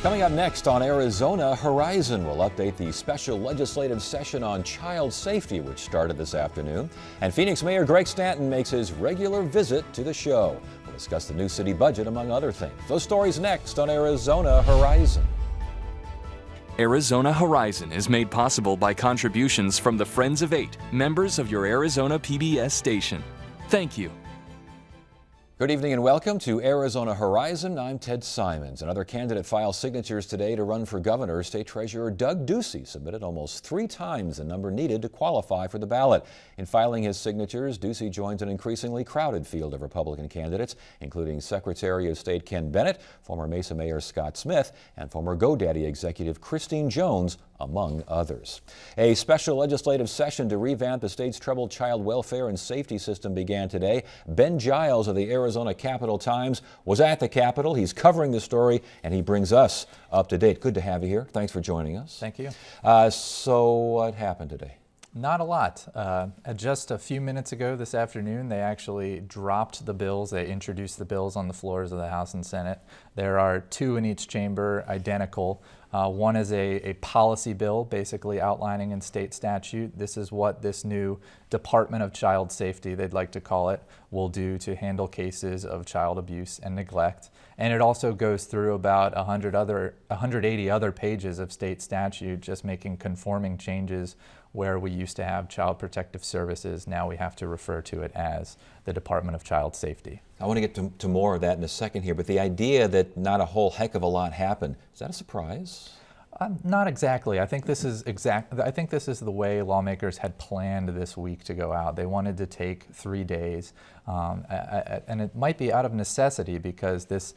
Coming up next on Arizona Horizon, we'll update the special legislative session on child safety, which started this afternoon. And Phoenix Mayor Greg Stanton makes his regular visit to the show. We'll discuss the new city budget, among other things. Those stories next on Arizona Horizon. Arizona Horizon is made possible by contributions from the Friends of Eight, members of your Arizona PBS station. Thank you. Good evening and welcome to Arizona Horizon. I'm Ted Simons. Another candidate filed signatures today to run for governor. State Treasurer Doug Ducey submitted almost 3 times the number needed to qualify for the ballot. In filing his signatures, Ducey joins an increasingly crowded field of Republican candidates, including Secretary of State Ken Bennett, former Mesa Mayor Scott Smith, and former GoDaddy executive Christine Jones, among others. A special legislative session to revamp the state's troubled child welfare and safety system began today. Ben Giles of the Arizona Capitol Times was at the Capitol. He's covering the story, and he brings us up to date. Good to have you here. Thanks for joining us. Thank you. So what happened today? Not a lot. Just a few minutes ago this afternoon, they actually dropped the bills. They introduced the bills on the floors of the House and Senate. There are 2 in each chamber, identical. One is a policy bill basically outlining in state statute, this is what this new Department of Child Safety, they'd like to call it, will do to handle cases of child abuse and neglect. And it also goes through about 180 other pages of state statute, just making conforming changes where we used to have Child Protective Services. Now we have to refer to it as the Department of Child Safety. I want to get to more of that in a second here, but the idea that not a whole heck of a lot happened, is that a surprise? Not exactly. I think this is the way lawmakers had planned this week to go out. They wanted to take 3 days, and it might be out of necessity because this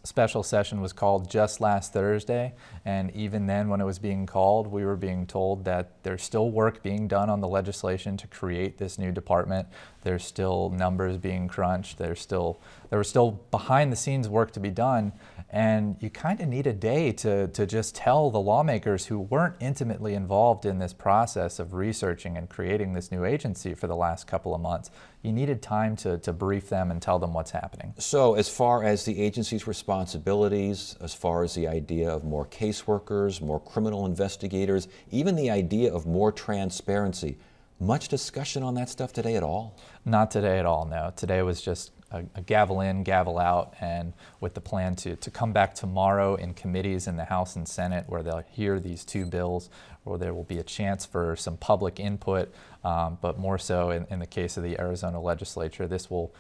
special session was called just last Thursday, and even then when it was being called, we were being told that there's still work being done on the legislation to create this new department. There's still numbers being crunched. There was still behind the scenes work to be done, and you kind of need a day to just tell the lawmakers who weren't intimately involved in this process of researching and creating this new agency for the last couple of months. You needed time to brief them and tell them what's happening. So as far as the agency's responsibilities, as far as the idea of more caseworkers, more criminal investigators, even the idea of more transparency, much discussion on that stuff today at all? Not today at all, no. Today was just a gavel in, gavel out, and with the plan to come back tomorrow in committees in the House and Senate where they'll hear these 2 bills, where there will be a chance for some public input, but more so in the case of the Arizona legislature, this will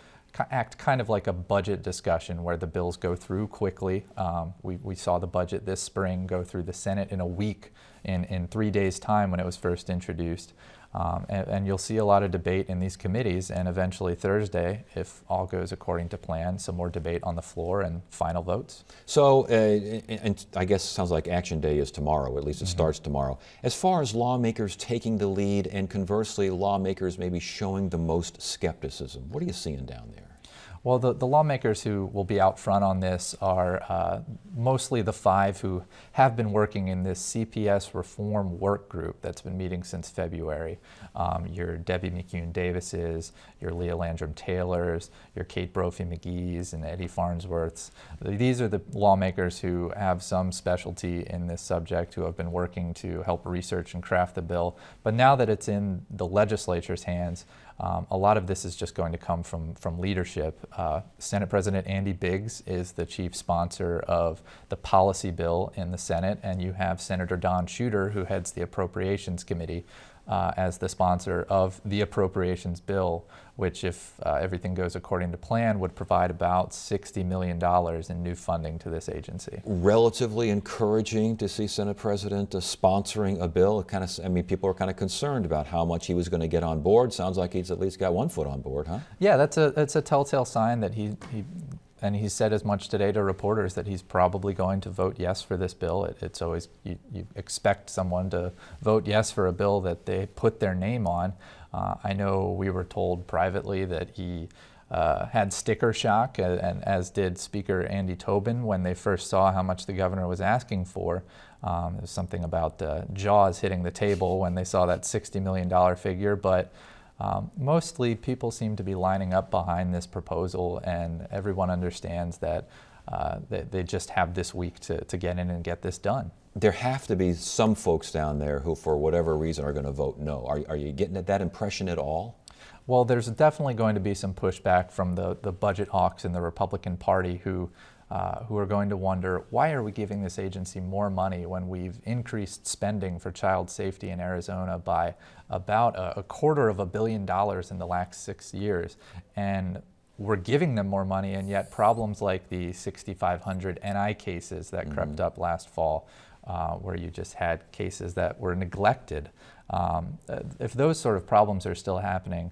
act kind of like a budget discussion where the bills go through quickly. We saw the budget this spring go through the Senate in a week, in 3 days' time when it was first introduced. And you'll see a lot of debate in these committees, and eventually Thursday, if all goes according to plan, some more debate on the floor and final votes. So, and I guess it sounds like Action Day is tomorrow, at least it starts tomorrow. As far as lawmakers taking the lead and conversely lawmakers maybe showing the most skepticism, what are you seeing down there? Well, the lawmakers who will be out front on this are mostly the 5 who have been working in this CPS reform work group that's been meeting since February. Your Debbie McCune Davises, your Leah Landrum Taylors, your Kate Brophy McGee's, and Eddie Farnsworth's. These are the lawmakers who have some specialty in this subject, who have been working to help research and craft the bill. But now that it's in the legislature's hands, a lot of this is just going to come from leadership. Senate President Andy Biggs is the chief sponsor of the policy bill in the Senate, and you have Senator Don Shooter, who heads the Appropriations Committee, as the sponsor of the appropriations bill, which, if everything goes according to plan, would provide about $60 million in new funding to this agency. Relatively encouraging to see Senate President sponsoring a bill. People are kind of concerned about how much he was going to get on board. Sounds like he's at least got 1 foot on board, huh? Yeah, that's a telltale sign that and he said as much today to reporters that he's probably going to vote yes for this bill. It's always, you expect someone to vote yes for a bill that they put their name on. I know we were told privately that he had sticker shock, and as did Speaker Andy Tobin when they first saw how much the governor was asking for. There was something about jaws hitting the table when they saw that $60 million figure, but mostly people seem to be lining up behind this proposal, and everyone understands that they just have this week to get in and get this done. There have to be some folks down there who, for whatever reason, are going to vote no. Are you getting that impression at all? Well, there's definitely going to be some pushback from the budget hawks in the Republican Party who are going to wonder, why are we giving this agency more money when we've increased spending for child safety in Arizona by about $250 million in the last 6 years? And we're giving them more money, and yet problems like the 6,500 NI cases that crept up last fall, where you just had cases that were neglected. If those sort of problems are still happening,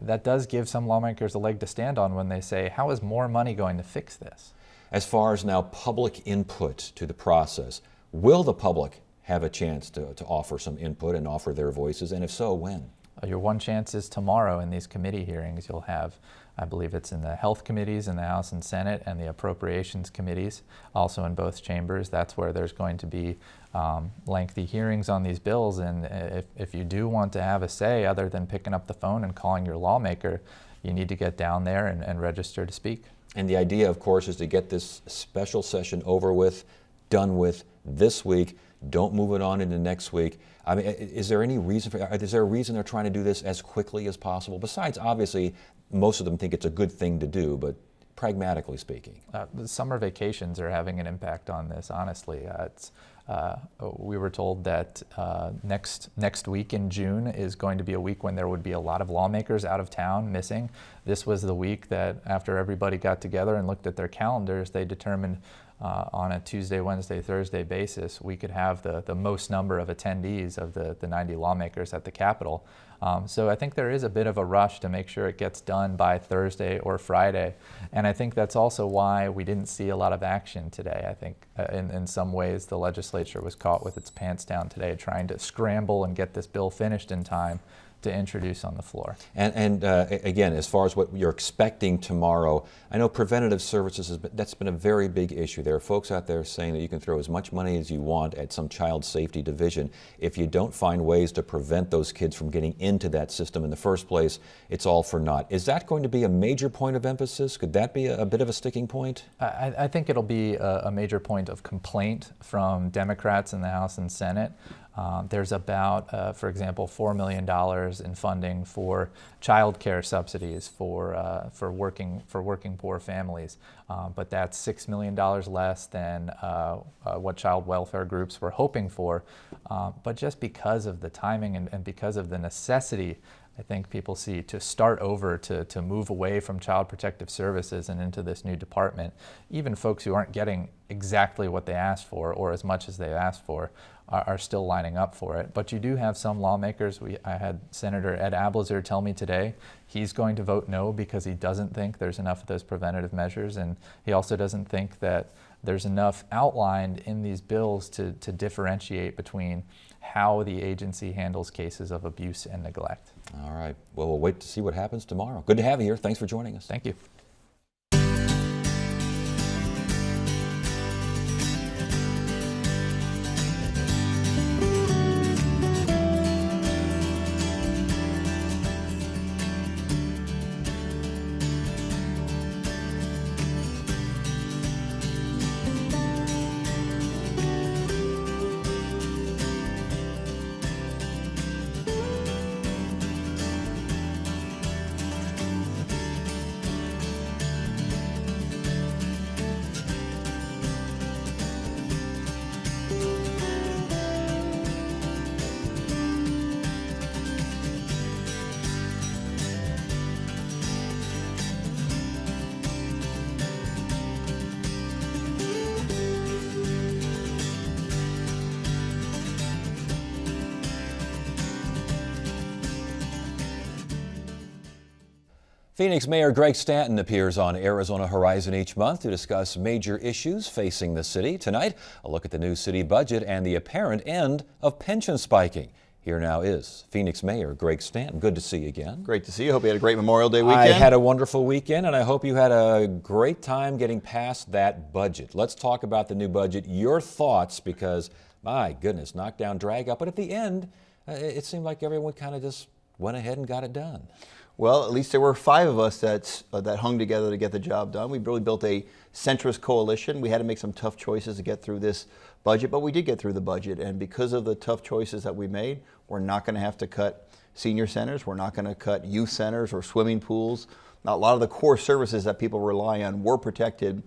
that does give some lawmakers a leg to stand on when they say, how is more money going to fix this? As far as now public input to the process, will the public have a chance to offer some input and offer their voices, and if so, when? Your one chance is tomorrow in these committee hearings. You'll have, I believe it's in the health committees in the House and Senate, and the appropriations committees, also in both chambers. That's where there's going to be lengthy hearings on these bills, and if you do want to have a say other than picking up the phone and calling your lawmaker, you need to get down there and register to speak. And the idea, of course, is to get this special session over with, done with this week. Don't move it on into next week. I mean, is there any reason is there a reason they're trying to do this as quickly as possible? Besides, obviously, most of them think it's a good thing to do, but pragmatically speaking. The summer vacations are having an impact on this, honestly. We were told that next week in June is going to be a week when there would be a lot of lawmakers out of town missing. This was the week that after everybody got together and looked at their calendars, they determined on a Tuesday, Wednesday, Thursday basis, we could have the most number of attendees of the 90 lawmakers at the Capitol. So I think there is a bit of a rush to make sure it gets done by Thursday or Friday. And I think that's also why we didn't see a lot of action today. I think in some ways the legislature was caught with its pants down today trying to scramble and get this bill finished in time to introduce on the floor. And again, as far as what you're expecting tomorrow, I know preventative services, that's been a very big issue. There are folks out there saying that you can throw as much money as you want at some child safety division. If you don't find ways to prevent those kids from getting into that system in the first place, it's all for naught. Is that going to be a major point of emphasis? Could that be a bit of a sticking point? I think it'll be a major point of complaint from Democrats in the House and Senate. There's about, for example, $4 million in funding for child care subsidies for working poor families, but that's $6 million less than what child welfare groups were hoping for. But just because of the timing and because of the necessity, I think people see to start over, to move away from Child Protective Services and into this new department, even folks who aren't getting exactly what they asked for or as much as they asked for are still lining up for it. But you do have some lawmakers. I had Senator Ed Ablazur tell me today he's going to vote no because he doesn't think there's enough of those preventative measures, and he also doesn't think that there's enough outlined in these bills to differentiate between how the agency handles cases of abuse and neglect. All right. Well, we'll wait to see what happens tomorrow. Good to have you here. Thanks for joining us. Thank you. Phoenix Mayor Greg Stanton appears on Arizona Horizon each month to discuss major issues facing the city. Tonight, a look at the new city budget and the apparent end of pension spiking. Here now is Phoenix Mayor Greg Stanton. Good to see you again. Great to see you. Hope you had a great Memorial Day weekend. I had a wonderful weekend, and I hope you had a great time getting past that budget. Let's talk about the new budget, your thoughts, because, my goodness, knockdown, drag out. But at the end, it seemed like everyone kind of just went ahead and got it done. Well, at least there were 5 of us that hung together to get the job done. We really built a centrist coalition. We had to make some tough choices to get through this budget, but we did get through the budget. And because of the tough choices that we made, we're not going to have to cut senior centers. We're not going to cut youth centers or swimming pools. Now, a lot of the core services that people rely on were protected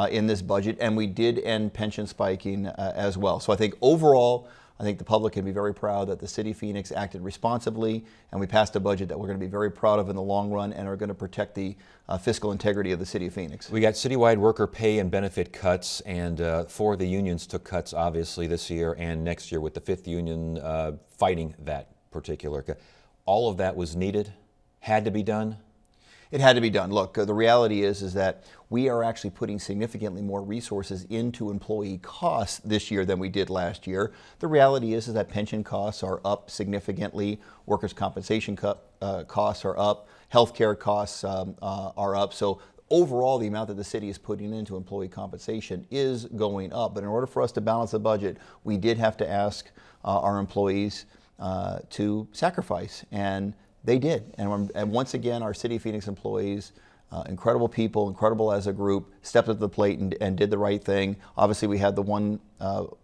in this budget, and we did end pension spiking as well. So I think overall, I think the public can be very proud that the City of Phoenix acted responsibly, and we passed a budget that we're going to be very proud of in the long run and are going to protect the fiscal integrity of the City of Phoenix. We got citywide worker pay and benefit cuts, and 4 of the unions took cuts, obviously, this year and next year, with the 5th union fighting that particular cut. All of that was needed, had to be done? It had to be done. Look, the reality is that we are actually putting significantly more resources into employee costs this year than we did last year. The reality is that pension costs are up significantly, workers' compensation costs are up, healthcare costs are up. So overall, the amount that the city is putting into employee compensation is going up. But in order for us to balance the budget, we did have to ask our employees to sacrifice, and they did. And once again, our City of Phoenix employees, incredible people, incredible as a group, stepped up to the plate and did the right thing. Obviously, we had the one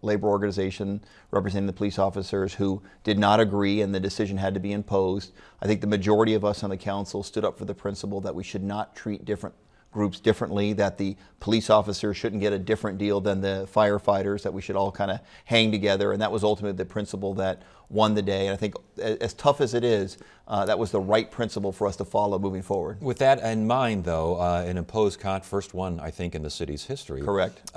labor organization representing the police officers who did not agree, and the decision had to be imposed. I think the majority of us on the council stood up for the principle that we should not treat different groups differently, that the police officers shouldn't get a different deal than the firefighters, that we should all kind of hang together, and that was ultimately the principle that won the day. And I think as tough as it is, that was the right principle for us to follow moving forward. With that in mind, though, an imposed cut, first one, I think, in the city's history. Correct.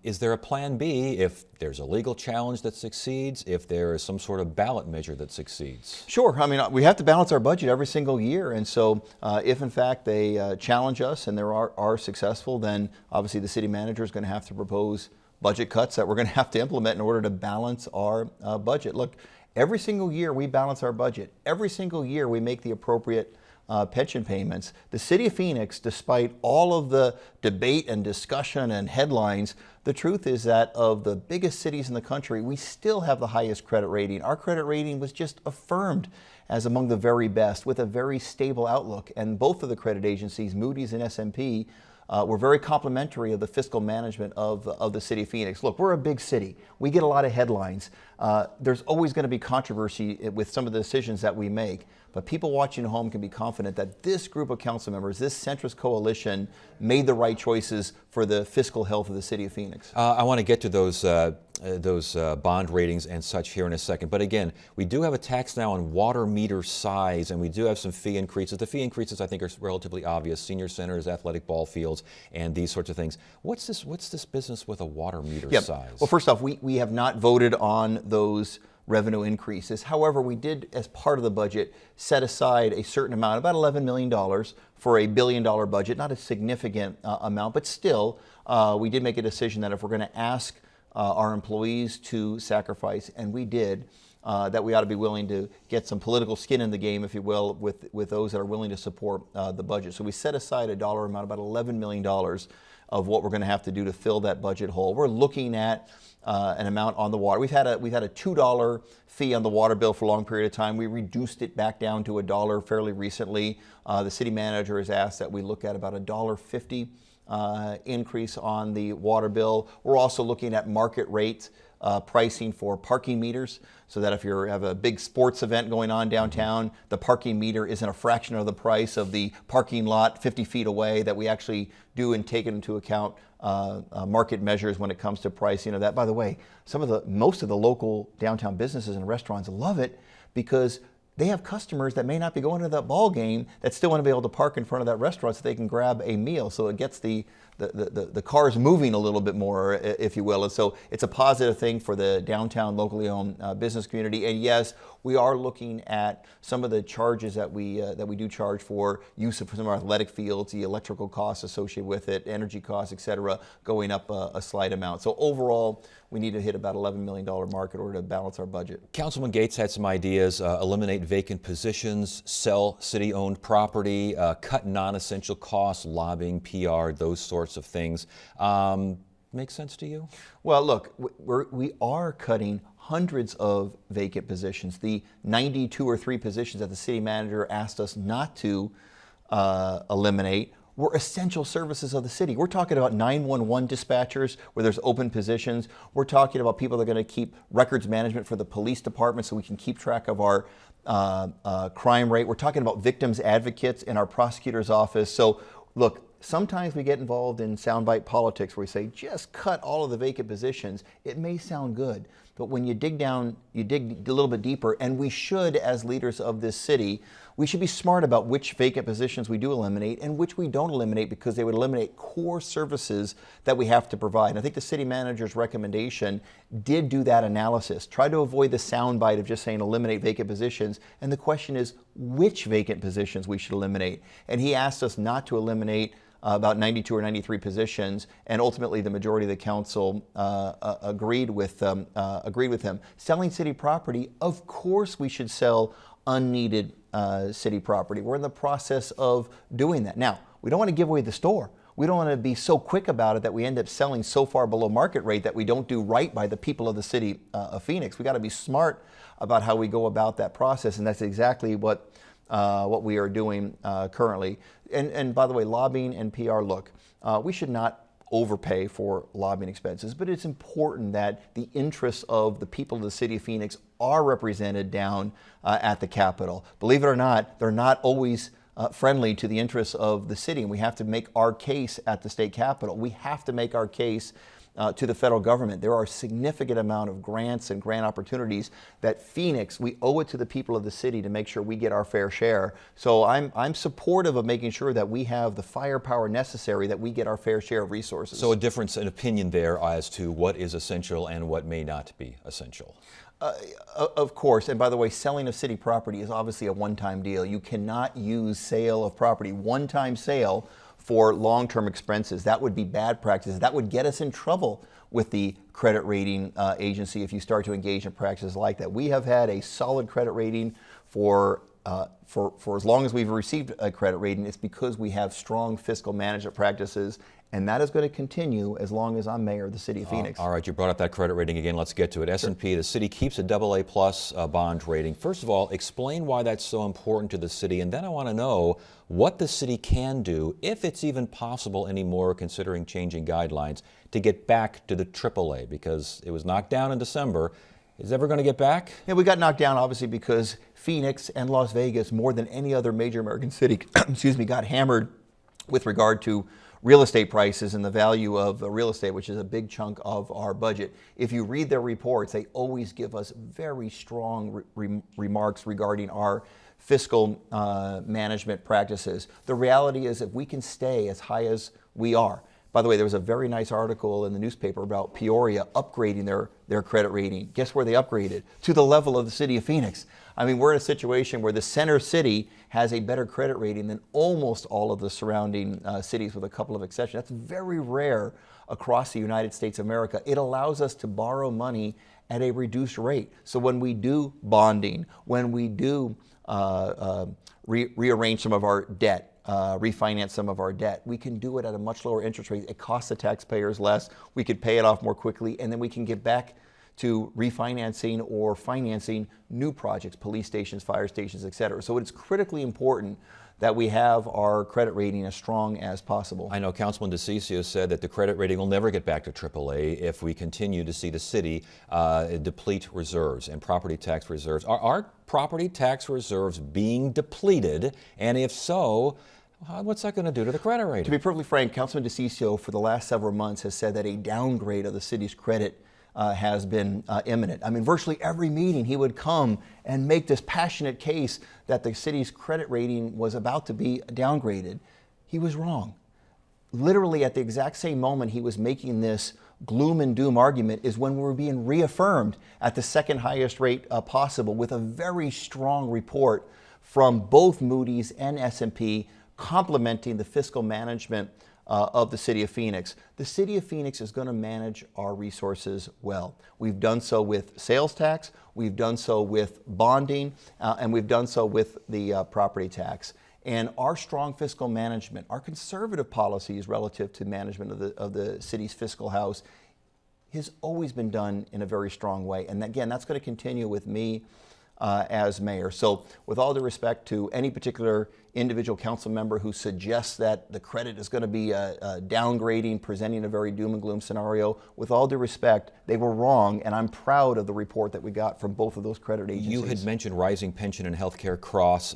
Is there a plan B if there's a legal challenge that succeeds, if there is some sort of ballot measure that succeeds? Sure. I mean, we have to balance our budget every single year. And so if, in fact, they challenge us and they are successful, then obviously the city manager is going to have to propose budget cuts that we're going to have to implement in order to balance our budget. Look, every single year we balance our budget. Every single year we make the appropriate pension payments. The City of Phoenix, despite all of the debate and discussion and headlines, the truth is that of the biggest cities in the country, we still have the highest credit rating. Our credit rating was just affirmed as among the very best with a very stable outlook. And both of the credit agencies, Moody's and S&P, were very complimentary of the fiscal management of the City of Phoenix. Look, we're a big city. We get a lot of headlines. There's always going to be controversy with some of the decisions that we make. But people watching at home can be confident that this group of council members, this centrist coalition, made the right choices for the fiscal health of the City of Phoenix. I want to get to those bond ratings and such here in a second. But again, we do have a tax now on water meter size, and we do have some fee increases. The fee increases, I think, are relatively obvious: senior centers, athletic ball fields, and these sorts of things. What's this business with a water meter size? Well, first off, we have not voted on those revenue increases. However, we did, as part of the budget, set aside a certain amount, about $11 million, for a $1 billion budget. Not a significant amount, but still, we did make a decision that if we're going to ask our employees to sacrifice, and we did, that we ought to be willing to get some political skin in the game, if you will, with those that are willing to support the budget. So we set aside a dollar amount, about $11 million, of what we're going to have to do to fill that budget hole. We're looking at an amount on the water. We've had a $2 fee on the water bill for a long period of time. We reduced it back down to $1 fairly recently. The city manager has asked that we look at about $1.50 increase on the water bill. We're also looking at market rate pricing for parking meters, so that if you have a big sports event going on downtown, the parking meter isn't a fraction of the price of the parking lot 50 feet away, that we actually do and take into account market measures when it comes to pricing of that. By the way, most of the local downtown businesses and restaurants love it because they have customers that may not be going to that ball game that still want to be able to park in front of that restaurant so they can grab a meal. So it gets the cars moving a little bit more, if you will. And so it's a positive thing for the downtown locally owned business community. And yes, we are looking at some of the charges that we do charge for use of some of our athletic fields, the electrical costs associated with it, energy costs, et cetera, going up a slight amount. So overall, we need to hit about $11 million mark in order to balance our budget. Councilman Gates had some ideas: eliminate vacant positions, sell city-owned property, cut non-essential costs, lobbying, PR, those sorts of things. Make sense to you? Well, look, we are cutting hundreds of vacant positions. The 92 or 3 positions that the city manager asked us not to eliminate were essential services of the city. We're talking about 911 dispatchers where there's open positions. We're talking about people that are going to keep records management for the police department so we can keep track of our crime rate. We're talking about victims advocates in our prosecutor's office. So look, sometimes we get involved in soundbite politics where we say, just cut all of the vacant positions. It may sound good, but when you dig down, you dig a little bit deeper, and we should, as leaders of this city, we should be smart about which vacant positions we do eliminate and which we don't eliminate, because they would eliminate core services that we have to provide. And I think the city manager's recommendation did do that analysis. Try to avoid the soundbite of just saying eliminate vacant positions. And the question is which vacant positions we should eliminate. And he asked us not to eliminate about 92 or 93 positions, and ultimately the majority of the council agreed with him. Selling city property, of course we should sell unneeded city property. We're in the process of doing that. Now, we don't want to give away the store. We don't want to be so quick about it that we end up selling so far below market rate that we don't do right by the people of the city of Phoenix. We got to be smart about how we go about that process, and that's exactly what we are doing currently. And by the way, lobbying and PR, look, we should not overpay for lobbying expenses, but it's important that the interests of the people of the city of Phoenix are represented down at the Capitol. Believe it or not, they're not always friendly to the interests of the city, and we have to make our case at the state Capitol. We have to make our case to the federal government. There are a significant amount of grants and grant opportunities that Phoenix, we owe it to the people of the city to make sure we get our fair share. So I'm supportive of making sure that we have the firepower necessary, that we get our fair share of resources. So a difference in opinion there as to what is essential and what may not be essential. Of course, and by the way, selling of city property is obviously a one-time deal. You cannot use sale of property, one-time sale, for long-term expenses. That would be bad practices. That would get us in trouble with the credit rating agency if you start to engage in practices like that. We have had a solid credit rating for as long as we've received a credit rating. It's because we have strong fiscal management practices, and that is going to continue as long as I'm mayor of the city of Phoenix. All right, you brought up that credit rating again. Let's get to it. S&P, the city keeps a AA plus bond rating. First of all, explain why that's so important to the city, and then I want to know what the city can do, if it's even possible anymore, considering changing guidelines, to get back to the AAA, because it was knocked down in December. Is it ever going to get back? Yeah, we got knocked down obviously because Phoenix and Las Vegas, more than any other major American city, got hammered with regard to real estate prices and the value of real estate, which is a big chunk of our budget. If you read their reports, they always give us very strong remarks regarding our fiscal management practices. The reality is, if we can stay as high as we are. By the way, there was a very nice article in the newspaper about Peoria upgrading their credit rating. Guess where they upgraded? To the level of the city of Phoenix. I mean, we're in a situation where the center city has a better credit rating than almost all of the surrounding cities, with a couple of exceptions. That's very rare across the United States of America. It allows us to borrow money at a reduced rate. So when we do bonding, when we do rearrange some of our debt, refinance some of our debt, we can do it at a much lower interest rate. It costs the taxpayers less. We could pay it off more quickly, and then we can get back to refinancing or financing new projects, police stations, fire stations, et cetera. So it's critically important that we have our credit rating as strong as possible. I know Councilman DeCiccio said that the credit rating will never get back to AAA if we continue to see the city deplete reserves and property tax reserves. Are property tax reserves being depleted? And if so, what's that going to do to the credit rating? To be perfectly frank, Councilman DeCiccio for the last several months has said that a downgrade of the city's credit has been imminent. I mean, virtually every meeting he would come and make this passionate case that the city's credit rating was about to be downgraded. He was wrong. Literally at the exact same moment he was making this gloom and doom argument is when we were being reaffirmed at the second highest rate possible, with a very strong report from both Moody's and S&P complementing the fiscal management of the city of Phoenix. The city of Phoenix is going to manage our resources well. We've done so with sales tax, we've done so with bonding, and we've done so with the property tax. And our strong fiscal management, our conservative policies relative to management of the city's fiscal house, has always been done in a very strong way. And again, that's going to continue with me as mayor. So with all due respect to any particular individual council member who suggests that the credit is going to be downgrading, presenting a very doom and gloom scenario, with all due respect, they were wrong, and I'm proud of the report that we got from both of those credit agencies. You had mentioned rising pension and health care costs.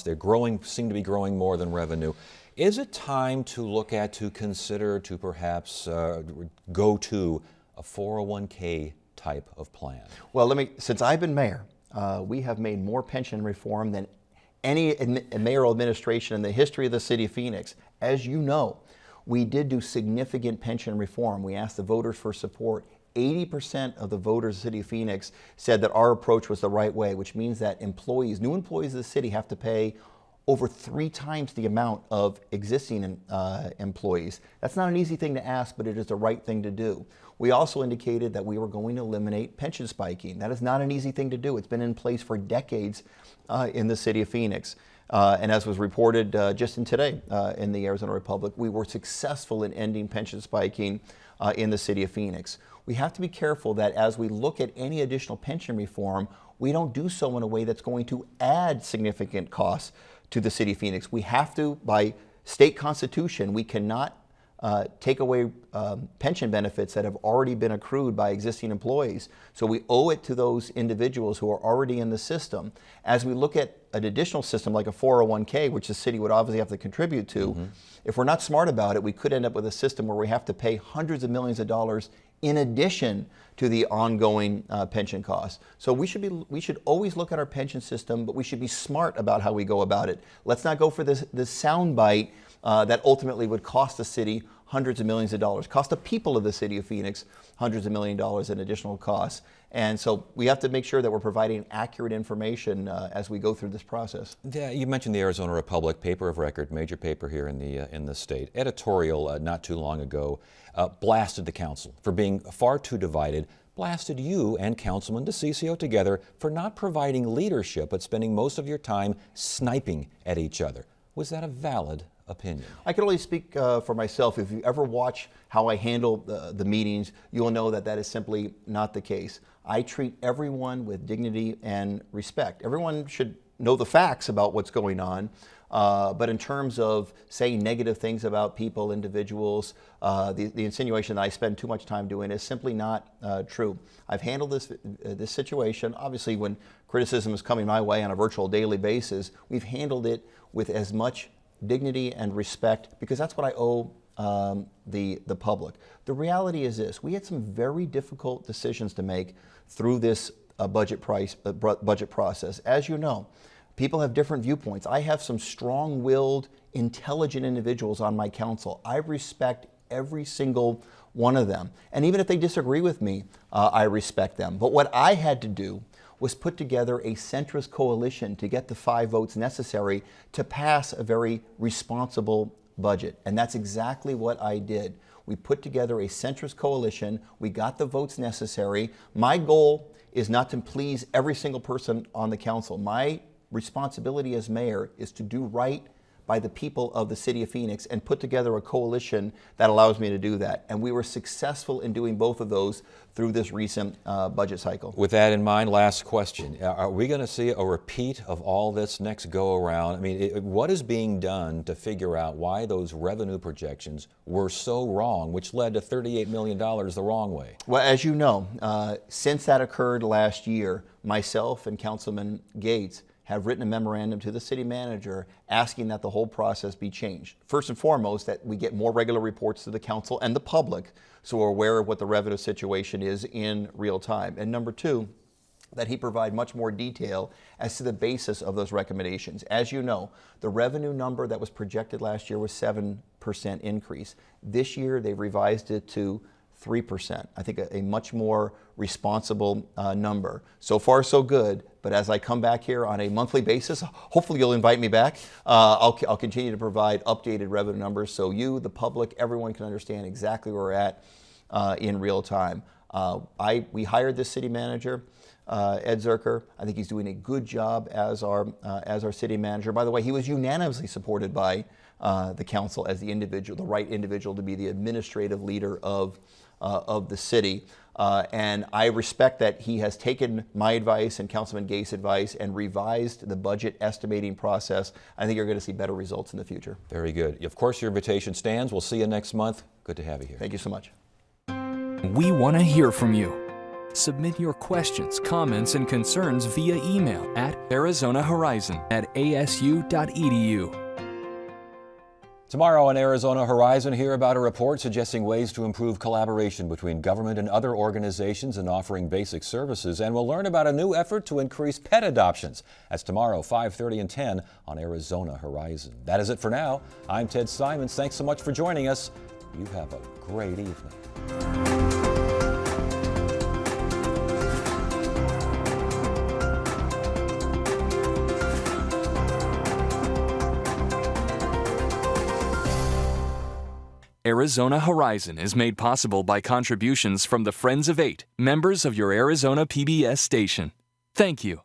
They're growing, seem to be growing more than revenue. Is it time to consider to perhaps go to a 401k type of plan? Well, since I've been mayor, we have made more pension reform than any mayoral administration in the history of the city of Phoenix. As you know, we did do significant pension reform. We asked the voters for support. 80% of the voters of the city of Phoenix said that our approach was the right way, which means that new employees of the city have to pay over 3 times the amount of existing employees. That's not an easy thing to ask, but it is the right thing to do. We also indicated that we were going to eliminate pension spiking. That is not an easy thing to do. It's been in place for decades in the city of Phoenix. And as was reported just today in the Arizona Republic, we were successful in ending pension spiking in the city of Phoenix. We have to be careful that as we look at any additional pension reform, we don't do so in a way that's going to add significant costs to the city of Phoenix. We have to, by state constitution, we cannot take away pension benefits that have already been accrued by existing employees. So we owe it to those individuals who are already in the system. As we look at an additional system like a 401k, which the city would obviously have to contribute to, if we're not smart about it, we could end up with a system where we have to pay hundreds of millions of dollars in addition to the ongoing pension costs. So we should always look at our pension system, but we should be smart about how we go about it. Let's not go for this soundbite that ultimately would cost the city hundreds of millions of dollars, cost the people of the city of Phoenix hundreds of millions of dollars in additional costs. And so we have to make sure that we're providing accurate information as we go through this process. Yeah, you mentioned the Arizona Republic, paper of record, major paper here in the state. Editorial not too long ago blasted the council for being far too divided, blasted you and Councilman DeCiccio together for not providing leadership but spending most of your time sniping at each other. Was that a valid opinion? I can only speak for myself. If you ever watch how I handle the meetings, you will know that that is simply not the case. I treat everyone with dignity and respect. Everyone should know the facts about what's going on, but in terms of saying negative things about people, individuals, the insinuation that I spend too much time doing is simply not true. I've handled this situation. Obviously, when criticism is coming my way on a virtual daily basis, we've handled it with as much dignity and respect, because that's what I owe the public. The reality is this: we had some very difficult decisions to make through this budget process. As you know, people have different viewpoints. I have some strong-willed, intelligent individuals on my council. I respect every single one of them. And even if they disagree with me, I respect them. But what I had to do was put together a centrist coalition to get the 5 votes necessary to pass a very responsible budget. And that's exactly what I did. We put together a centrist coalition. We got the votes necessary. My goal is not to please every single person on the council. My responsibility as mayor is to do right by the people of the city of Phoenix and put together a coalition that allows me to do that. And we were successful in doing both of those through this recent budget cycle. With that in mind, last question. Are we going to see a repeat of all this next go around? I mean, what is being done to figure out why those revenue projections were so wrong, which led to $38 million the wrong way? Well, as you know, since that occurred last year, myself and Councilman Gates have written a memorandum to the city manager asking that the whole process be changed. First and foremost, that we get more regular reports to the council and the public so we're aware of what the revenue situation is in real time. And number 2, that he provide much more detail as to the basis of those recommendations. As you know, the revenue number that was projected last year was 7% increase. This year, they've revised it to 3%. I think a much more responsible number. So far, so good. But as I come back here on a monthly basis, hopefully you'll invite me back. I'll continue to provide updated revenue numbers so you, the public, everyone can understand exactly where we're at in real time. We hired this city manager, Ed Zerker. I think he's doing a good job as our city manager. By the way, he was unanimously supported by the council as the right individual to be the administrative leader of of the city. And I respect that he has taken my advice and Councilman Gase's advice and revised the budget estimating process. I think you're going to see better results in the future. Very good. Of course, your invitation stands. We'll see you next month. Good to have you here. Thank you so much. We want to hear from you. Submit your questions, comments, and concerns via email at arizonahorizon@asu.edu. Tomorrow on Arizona Horizon, hear about a report suggesting ways to improve collaboration between government and other organizations in offering basic services. And we'll learn about a new effort to increase pet adoptions. That's tomorrow, 5:30 and 10 on Arizona Horizon. That is it for now. I'm Ted Simons. Thanks so much for joining us. You have a great evening. Arizona Horizon is made possible by contributions from the Friends of 8, members of your Arizona PBS station. Thank you.